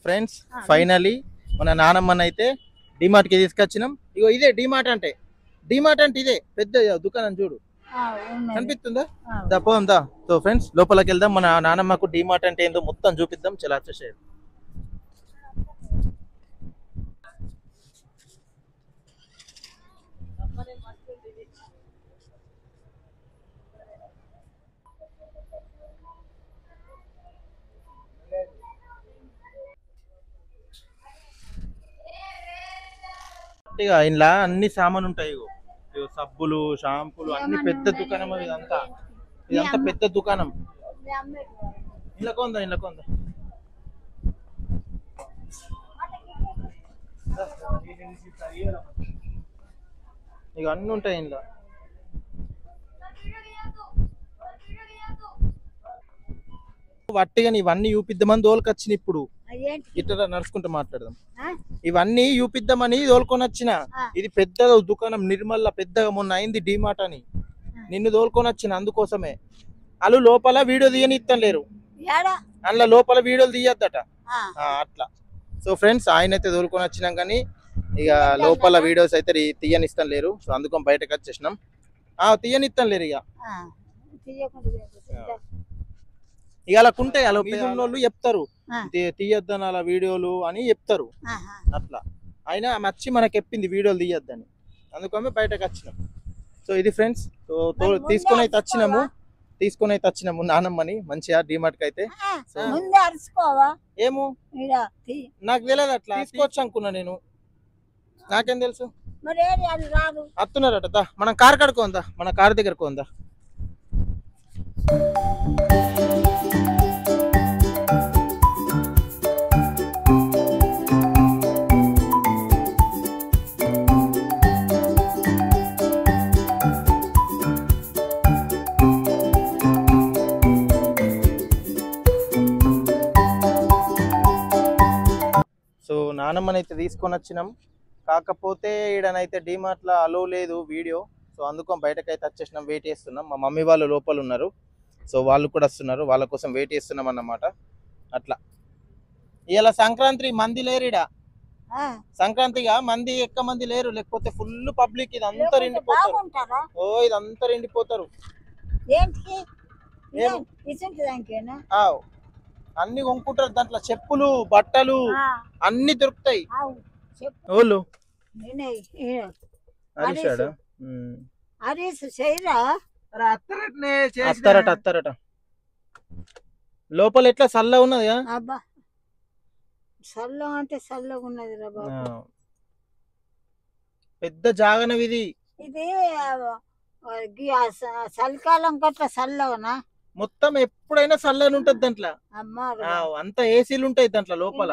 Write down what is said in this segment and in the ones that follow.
Friends finally మన నానమ్మనైతే డిమార్ట్ కి తీసుకొచ్చినాం. ఇగో ఇదే డిమార్ట్ అంటే. డిమార్ట్ అంటే ఇదే పెద్ద దుకాణం చూడు, కనిపిస్తుందా? దా పోదాం దా. సో ఫ్రెండ్స్ లోపలికి వెళ్దాం, మన నానమ్మకు డిమార్ట్ అంటే ఏందో మొత్తం చూపిద్దాం. చాలా వచ్చేసేది. ఇక ఇలా అన్ని సామాన్ ఉంటాయి. ఇగో ఇగో సబ్బులు, షాంపూలు అన్ని పెద్ద దుకాణం. ఇదంతా ఇదంతా పెద్ద దుకాణం. ఇలా కొందా ఇలా కొందా. ఇక అన్ని ఉంటాయి ఇంట్లో. వట్టిగా ఇవన్నీ చూపిద్దామని తోలుకొచ్చిన. ఇప్పుడు ఇట్లా నడుచుకుంటూ మాట్లాడదాం. ఇవన్నీ చూపిద్దామని తోలుకొని వచ్చిన. ఇది పెద్ద దుకాణం నిర్మల్ల, పెద్దగా మొన్న అయింది డిమార్ట్ అని. నిన్ను తోలుకొని వచ్చిన అందుకోసమే. వాళ్ళు లోపల వీడియో తీయనిత్తం లేరు, అందులో లోపల వీడియోలు తీయద్దట అట్లా. సో ఫ్రెండ్స్ ఆయన అయితే తోలుకొని వచ్చినాం, కానీ ఇక లోపల వీడియోస్ అయితే తీయనిస్తాం లేరు. సో అందుకని బయటకు వచ్చేసినాం. తీయనిస్తాం లేరు ఇక. ఇక అలా ఉంటాయి, అలా వాళ్ళు చెప్తారు తీయొద్దని అలా వీడియోలు అని చెప్తారు అట్లా. అయినా వచ్చి మనకి చెప్పింది వీడియోలు తీయొద్దని, అందుకని బయటకు వచ్చినాం. సో ఇది ఫ్రెండ్స్. తీసుకొని అయితే వచ్చినాము నానమ్మని మంచిగా డిమార్ట్ కి అయితే. ఏమో నాకు తెలియదు, అట్లా తీసుకోవచ్చు అనుకున్నా నేను, నాకేం తెలుసు. వస్తున్నారట, మనం కార్ కడుకోందా, మన కార్ దగ్గర కొందా. సో నానమ్మనైతే తీసుకొని వచ్చినాం, కాకపోతే ఈడనైతే డిమార్ట్ లో అలో లేదు వీడియో. సో అందుకని బయటకైతే వచ్చేసినాం, వెయిట్ చేస్తున్నాం. మా మమ్మీ వాళ్ళు లోపల ఉన్నారు, సో వాళ్ళు కూడా వస్తున్నారు, వాళ్ళ కోసం వెయిట్ చేస్తున్నాం అన్నమాట. అట్లా ఇలా సంక్రాంతి మంది లేరు ఈడ. సంక్రాంతిగా మంది ఎక్క మంది లేరు, లేకపోతే ఫుల్ పబ్లిక్. ఇదంతా రెండిపోతారు. ఇదంతా రెండిపోతారు. అన్ని కొనుక్కుంటారు దాంట్లో, చెప్పులు, బట్టలు అన్ని దొరుకుతాయి. ఓళ్ళు అత్తారట. లోపల ఎట్లా చల్ల ఉన్నది, చల్లగా అంటే చల్లగా ఉన్నది. పెద్ద జాగనం ఇది. ఇది చలికాలం గట్ల చల్లగనా? మొత్తం ఎప్పుడైనా చల్లని ఉంటది దాంట్లో. అంతా ఏసీలు ఉంటాయి దాంట్లో లోపల.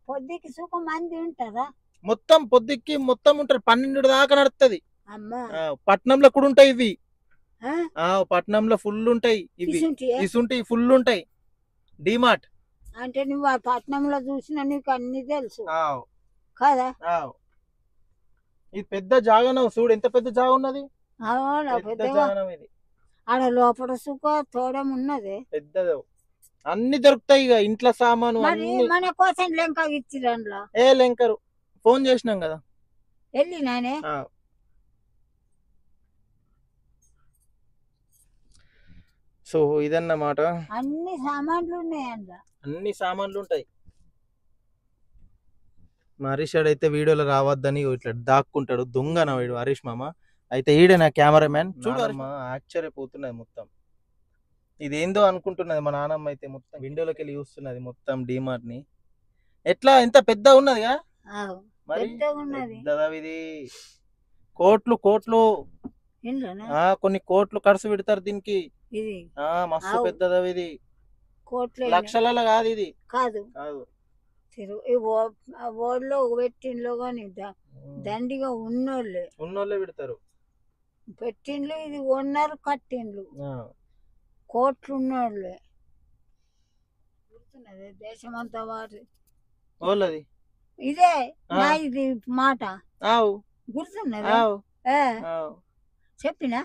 పొద్దుకి సుఖం మంది ఉంటారా? మొత్తం పొద్దుకి మొత్తం ఉంటారు, 12 దాకా నడుస్తుంది. పట్నంలో కూడా ఉంటాయి ఇవి. పట్నంలో ఫుల్ ఉంటాయి ఇవి, ఇసుంటాయి ఫుల్ ఉంటాయి. డిమార్ట్ అంటే నువ్వు ఆ పట్నంలో చూసినా నీకు అన్ని తెలుసు కదా. ఇది పెద్ద జాగనం చూడు, ఎంత పెద్ద జాగ ఉన్నది. ఇది ఆడ లోపల సుఖ తోడం ఉన్నది పెద్దది. అన్ని దొరుకుతాయి ఇక ఇంట్లో సామాను. మన కోసం లెంక ఇచ్చిరంలో లెంకరు. ఫోన్ చేసినాం కదా వెళ్ళినానే. సో ఇదన్నమాట. అన్ని సామాన్లు ఉన్నాయి అందులో, అన్ని సామాన్లు ఉంటాయి. మా హరీష్ అయితే వీడియోలో రావద్దని ఇట్లా దాక్కుంటాడు, దొంగన వీడు హరీష్ మామ. అయితే ఈడే నా కెమెరామ్యాన్. చూడు ఆశ్చర్యపోతున్నది మొత్తం. ఇదేందో అనుకుంటున్నది మా నాన్నమ్మ అయితే. మొత్తం విండోలోకి వెళ్ళి చూస్తున్నది మొత్తం డిమార్ట్ ని. ఎట్లా ఎంత పెద్ద ఉన్నదిగా మరి. ఇది కోట్లు కొన్ని కోట్లు ఖర్చు పెడతారు దీనికి. మస్తు పెద్దది ఇది, లక్షల కాదు ఇది. కాదు ఓడ్లో పెట్టిండ్లో కానీ దండిగా ఉన్నోళ్ళే పెడతారు. పెట్టిండ్లు ఇది ఓనర్ కట్టిండ్లు, కోట్లు ఉన్నోళ్ళే. గుర్తున్నది దేశమంతా వారి వాళ్ళది ఇదే ఇది మాట గుర్తున్నది. చెప్పినా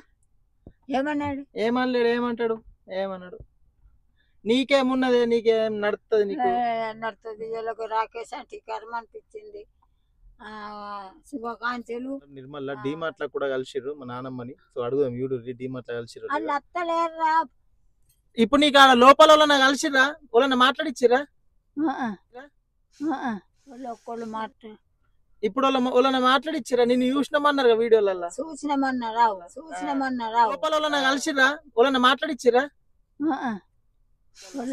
ఏమన్నాడు? ఏమన్నాడు? ఏమన్నాడు? నీకేమున్నది, నీకేం నడుస్తుంది నీకు? నడుతుంది. వీళ్ళకి రాకేష్ అంటే కర్మ అనిపించింది. శుభాకాంక్షలు. నిర్మల డిమార్ట్ లో కూడా కలిసిర్రు మా నానమ్మని. సో అడుగుదాం వీడు డిమార్ట్ లో కలిసిర్రు. వాళ్ళు అత్తలేరురా. ఇప్పుడు నీకు ఆడ లోపల వాళ్ళని కలిసిర్రా, వాళ్ళని మాట్లాడిచ్చిర్రా? ఒక్కళ్ళు మాట్లాడు. ఇప్పుడు వాళ్ళని మాట్లాడిచ్చిర్రా? నేను చూసినామన్నారు వీడియోలలో. చూసినామన్నారావు. లోపల వాళ్ళని కలిసిర్రా, వాళ్ళని మాట్లాడిచ్చిర్రా?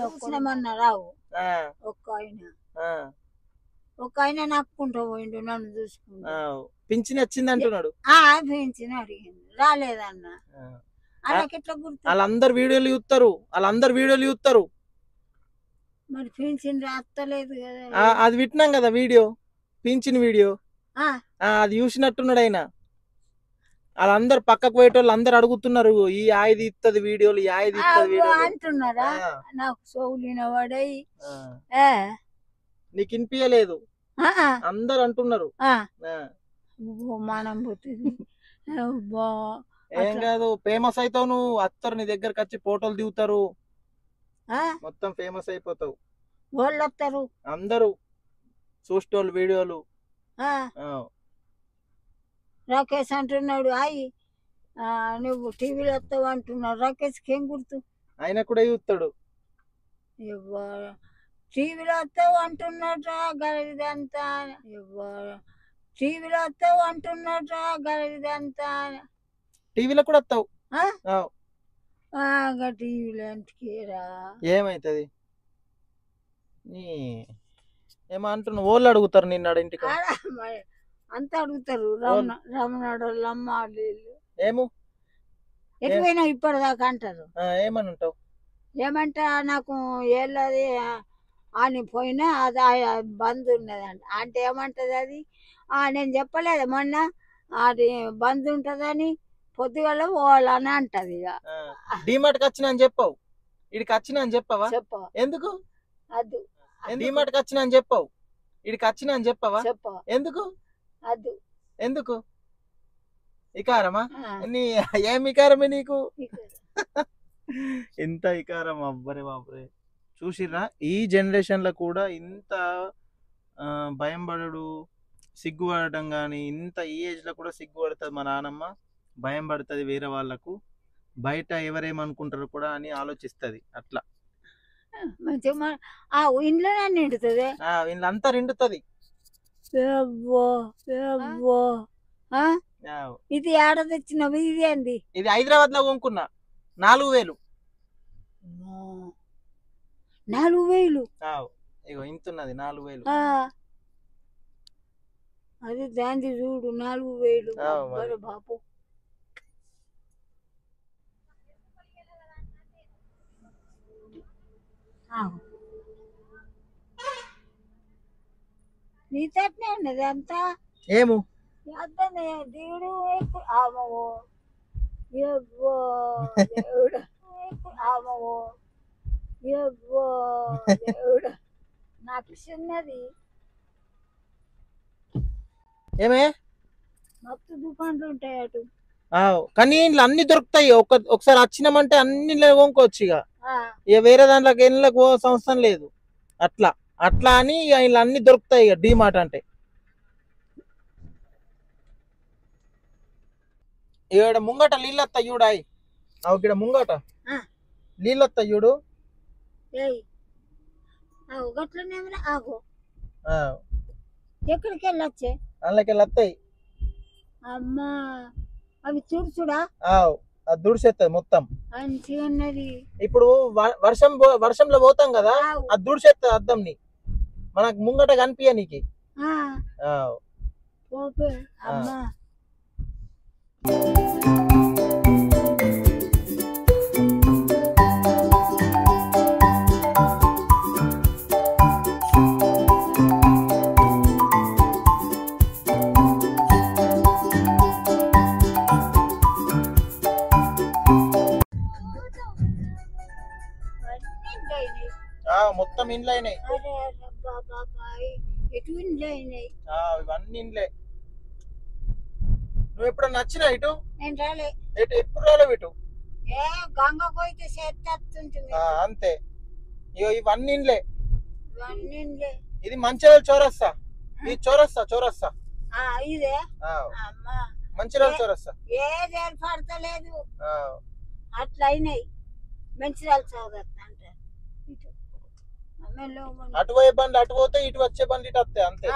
చూసినామన్నారావు. ఒక్క ఆయన నక్కుంటూ పోయిండు, నన్ను చూసుకుంటా. పింఛన్ వచ్చింది అంటున్నాడు. పింఛన్ అడిగింది, రాలేదన్న. అలాకెట్లా గుర్తు? వాళ్ళందరు వీడియోలు చూస్తారు. మరి పింఛన్ రాస్తలేదు కదా. అది వింటున్నాం కదా వీడియో, పింఛన్ వీడియో. అది చూసినట్టున్నాడు ఆయన. వాళ్ళందరు పక్కకు పోయేటోళ్ళు అందరు అడుగుతున్నారు, ఈ ఆయిది ఇత్తది వీడియోలు, ఈ ఆయిది ఇత్తది వీడియోలు అంటున్నారా? నాకు సోలిన వాడై నీకు వినిపించలేదు, అందరు అంటున్నారు. మనం పోతుంది. ఏం కాదు, ఫేమస్ అవుతావు నువ్వు. అత్తరు నీ దగ్గరకు వచ్చి ఫోటోలు దిగుతారు, మొత్తం ఫేమస్ అయిపోతావు. వాళ్ళు వస్తారు అందరూ చూసేటోళ్ళు వీడియోలు. రాకేష్ అంటున్నాడు, అయ్యి నువ్వు టీవీలో వస్తావు అంటున్నాడు. రాకేష్కి ఏం గుర్తు? ఆయన కూడా చూస్తాడు. టీవీలో వస్తావు అంటున్నాడు గలిదంతా. టీవీలో వస్తావు అంటున్నాడు గలిదంతా. టీవీలో కూడా వస్తావు. టీవీలో ఇంటికి రా. ఏమైతుంది? ఏమో అంటున్నావు. వాళ్ళు అడుగుతారు నిన్నాడు ఇంటికి. అంతా అడుగుతారు. రమణాడు అమ్మ ఏమో ఎటువైనా ఇప్పటిదాకా అంటారు. ఏమని ఉంటావు? ఏమంటా నాకు ఏళ్ళది అని పోయినా అది బంద్ ఉన్నదంట. అంటే ఏమంటది అది? నేను చెప్పలేదు మొన్న, అది బంద్ ఉంటదని పొద్దుగల పోవాలని అంటది. ఇక డిమార్ట్కి వచ్చినా అని చెప్పావు, ఇడికి వచ్చినా అని చెప్పవా? చెప్ప. ఎందుకు? అది డిమార్ట్కి వచ్చినా అని చెప్పావు, ఇడికి వచ్చినా అని చెప్పవా? చెప్ప. ఎందుకు? అది ఎందుకు? ఇకారమా? నీ ఏం ఇకారమే నీకు? ఇంత ఇకారం అబ్బరే బాబరే. చూసిర్రా, ఈ జనరేషన్ లో కూడా ఇంత భయం పడడు, సిగ్గుపడటం కానీ, ఇంత ఈ ఏజ్ లో కూడా సిగ్గుపడుతుంది మా నానమ్మ. భయం పడుతుంది వేరే వాళ్ళకు, బయట ఎవరేమనుకుంటారు కూడా అని ఆలోచిస్తుంది. అట్లా ఇంట్లోనే నిండుతుంది, ఇంట్లో అంతా నిండుతుంది. ఇది ఏడ తెచ్చినవి? ఇది ఏంది? ఇది హైదరాబాద్ లో కొనుక్కున్నా, 4000. 4000? ఇగో ఇంతున్నది 4000. అది దాంది చూడు 4000. బాపు నీ తట్నే ఉన్నది అంతా. ఏమో అద్దనే దేవుడు ఆమో దేవుడు ఆమో దేవుడు నాకు చిన్నది. ఏమే మత్తు దుకాణాలు ఉంటాయి అటు. కానీ ఇంట్లో అన్ని దొరుకుతాయి. ఒకసారి వచ్చినామంటే అన్ని కొనుక్కోవచ్చు. ఇక వేరే దాంట్లోకి వెళ్ళకు అవసరం లేదు. అట్లా అని ఇలా అన్ని దొరుకుతాయి. ఇక డిమార్ట్ అంటే ఇక్కడ ముంగట నీళ్ళు వస్తాయి చూడాయి. ఇక్కడ ముంగట నీళ్ళు వస్తాయి చూడు. ఎక్కడికి వెళ్ళొచ్చే? అందులోకి వెళ్ళొస్తాయి. అమ్మా అవి చూడా అది దుడిసేస్తుంది మొత్తం. మంచిగా ఉన్నది. ఇప్పుడు వర్షంలో పోతాం కదా, అది దుడిసేస్తుంది అద్దంని, మనకు ముంగట కనిపించ నీకు. అమ్మా మొత్తం ఇండ్లు అయినాయి. ఎటు ఇండ్లు అయినాయి? ఇవన్నీ ఇండ్లే. నువ్వు ఎప్పుడన్నా నచ్చినా ఇటు? నేను రాలే. ఎప్పుడు రాలేవు ఇటు? గంగకు అయితే చేస్తుంటుంది అంతే. ఇగో ఇవన్నీ ఇండ్లే. ఇవన్నీ ఇండ్లే. ఇది మంచిర్యాల చౌరస్తా. ఇది చౌరస్తా. ఇదే మంచిర్యాల చౌరస్తా. ఏది ఏర్పడతలేదు, అట్లా అయినాయి. మంచిర్యాల చౌరస్తా అంటారు. అటు పోయే బండ్లు అటు పోతే, ఇటు వచ్చే బండ్లు ఇటు వస్తాయి అంతే.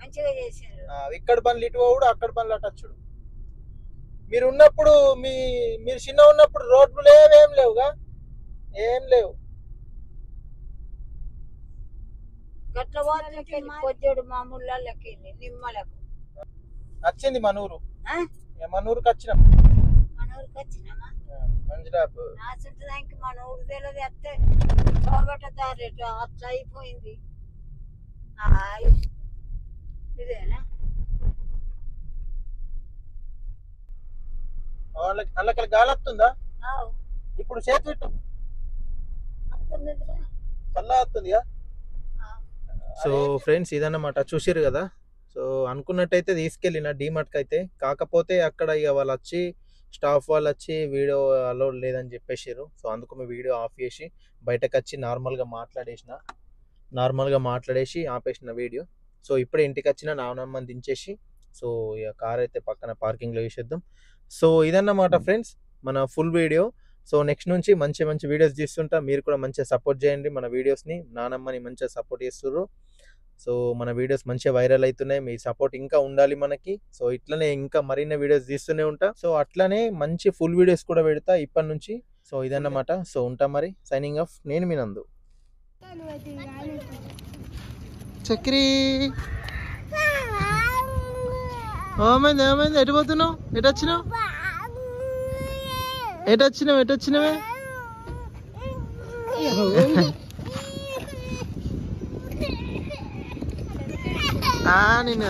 మంచిగా చేశారు. ఇక్కడ బండ్లు ఇటు పోవుడు, అక్కడ బండ్లు అటు వచ్చుడు. మీరు ఉన్నప్పుడు మీరు చిన్న ఉన్నప్పుడు రోడ్లు లేవేం లేవుగా, ఏం లేవు. గట్ల పొద్దుడు మామూలుకి నిమ్మలకు వచ్చింది మనూరు. మనూరుకి వచ్చినాం. మనూరుకి వచ్చినామా? మంచిరాపు నాచుంటానికి మన ఊరు తెలియదు. అత్తే చోబెట్టదారు అట్లా అయిపోయింది. ఇదేనా వాళ్ళకి గాలి వస్తుందా? ఇప్పుడు చేతి పెట్టు, చల్లగా వస్తుందిగా. సో ఫ్రెండ్స్, ఇదన్నమాట, చూసిరు కదా. సో అనుకున్నట్టయితే తీసుకెళ్ళిన డీమార్ట్కి అయితే, కాకపోతే అక్కడ ఇక వాళ్ళు వచ్చి స్టాఫ్ వాళ్ళు వచ్చి వీడియో అలౌడ్ లేదని చెప్పేసారు. సో అందుకు మేము వీడియో ఆఫ్ చేసి బయటకు వచ్చి నార్మల్గా మాట్లాడేసి ఆపేసిన వీడియో. సో ఇప్పుడే ఇంటికి వచ్చిన నాన్నమ్మని దించేసి, సో ఇక కార్ అయితే పక్కన పార్కింగ్లో వేసేద్దాం. సో ఇదన్నమాట ఫ్రెండ్స్ మన ఫుల్ వీడియో. సో నెక్స్ట్ నుంచి మంచి మంచి వీడియోస్ తీస్తుంటా. మీరు కూడా మంచిగా సపోర్ట్ చేయండి మన వీడియోస్ని. నానమ్మని మంచిగా సపోర్ట్ చేస్తుర్రు. సో మన వీడియోస్ మంచిగా వైరల్ అవుతున్నాయి. మీ సపోర్ట్ ఇంకా ఉండాలి మనకి. సో ఇట్లనే ఇంకా మరిన్ని వీడియోస్ తీస్తూనే ఉంటా. సో అట్లనే మంచి ఫుల్ వీడియోస్ కూడా పెడతా ఇప్పటి నుంచి. సో ఇదన్నమాట. సో ఉంటా మరి, సైనింగ్ ఆఫ్. నేను మీ నందు. చక్రీ ఏమైంది? ఎటు పోతున్నావు? ఎటు వచ్చినావే? నిన్న